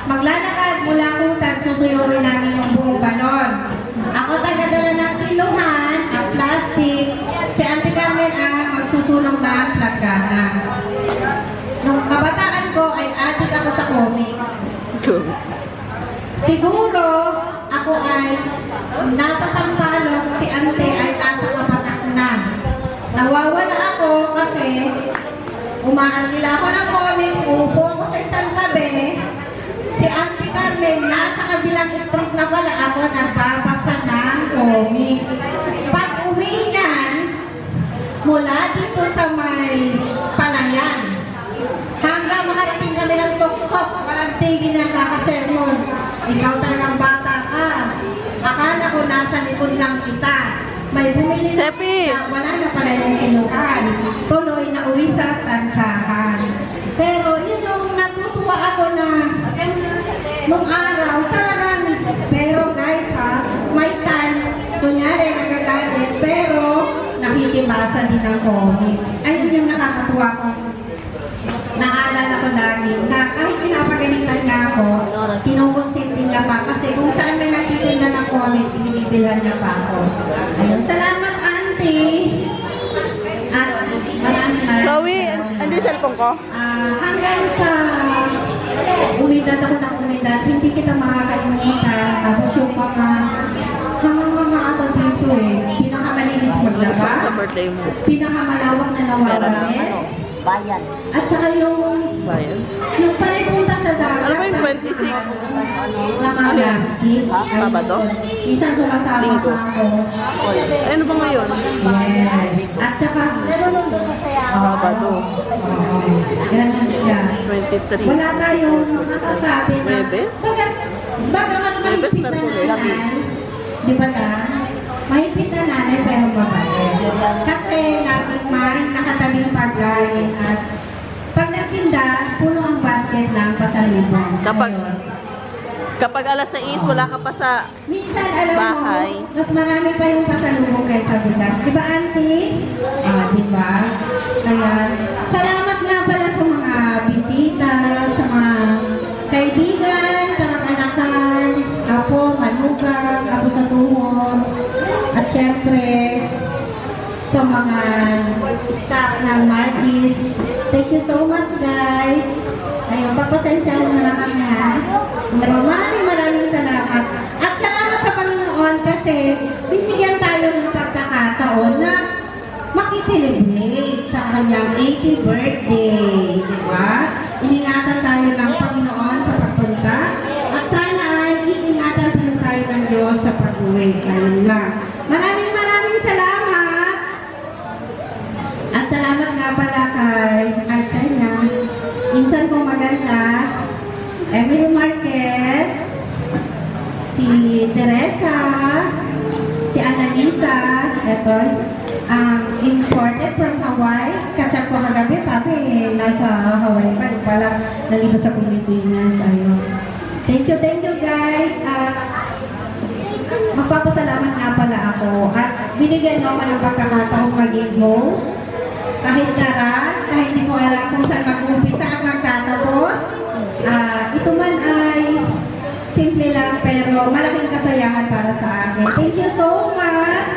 maglalakad mula kutan, susuyurin namin yung buong balon. Ako tagadala ng kiluhan at plastic. Si Auntie Carmen ang magsusunog ng plagana. Nung kabataan ko ay adik ako sa comics. Siguro ako ay nasa Sampaloc, si Ante ay nasa Kabatak na. Nawawala ako kasi umaarkila ako ng comics, uupo ako sa isang tabi. Si Auntie Carmen, nasa kabilang street na pala ako nagbabasa ng comics. Pag uwi niyan, mula dito sa may palayan, hanggang makarating kami ng tok-tok, walang tigil ng kakasermon. Ikaw talagang bata ka. Akala ko nasa likod lang kita. May bumili na kita, wala na pala yung kinuhan. Tuloy na uwi sa tansyahan. Pero yun yung natutuwa ako na nung araw talagang, pero guys ha, may time, kunyari nagagalit, pero nakikibasa din ng comics. Ayun yung nakakatuwa ko. Naalala ko lagi na kahit pinapagalitan niya ako, kinukonsinti niya pa kasi kung saan may nakitinda ng comics, binibilan niya pa ako. Ayun, salamat Auntie! At maraming Chloe, andun yung cellphone ko? hanggang sa umidad ako ng umidad, hindi kita makakalimutan. Tapos yung mga ako dito pinakamalinis maglaba, Sa birthday mo. pinakamalawak na nawawalis, Bayan. at saka yung Bayan. paripunta sa dagat. Ano ba yung 26? Na mga plastic. Sabado? Minsan sumasama Linggo. pa ako. Ano ba ngayon? Yes. At saka, Sabado. ganun siya. 23. Wala tayong masasabi na, Huwebes? baga Huwebes mahigpit na na po, nanay, di ba na? Mahigpit na nanay pero mabait. Kasi laging may nakatabing pagkain at pag nagtinda, puno ang basket ng pasalubong. Kapag alas 6, wala ka pa sa Minsan, alam bahay. mo, mas marami pa yung pasalubong kaysa bigas. Di ba, Auntie? Di ba? Kaya, salamat nga pala sa mga bisita, sa mga kaibigan, kamag-anakan, apo, manugang, apo sa tuhod, at syempre, sa mga staff ng Margis. Thank you so much, guys. Ayun, pagpasensyahan na kami ha. Maraming salamat. At salamat sa Panginoon kasi binigyan tayo ng pagkakataon na makiselebrate sa kanyang 80th birthday. Diba? Iningatan tayo ng Panginoon sa pagpunta at sana ay iingatan pa rin tayo ng Diyos sa pag-uwi. Ayun lang. Maraming salamat. At salamat nga pala kay Arsena. Minsan kong maganda, Emily Marquez, si Teresa, si Annalisa, eto, imported from Hawaii. Kachat ko kagabi, sabi nasa Hawaii pa, di pala nandito sa Pilipinas. Ayun. Thank you guys. At magpapasalamat nga pala ako. At binigyan nyo ako ng pagkakataong maging host. Kahit karan, kahit di ko alam kung saan mag-umpisa at magtatapos, ito man ay simple lang pero malaking kasayahan para sa akin. Thank you so much!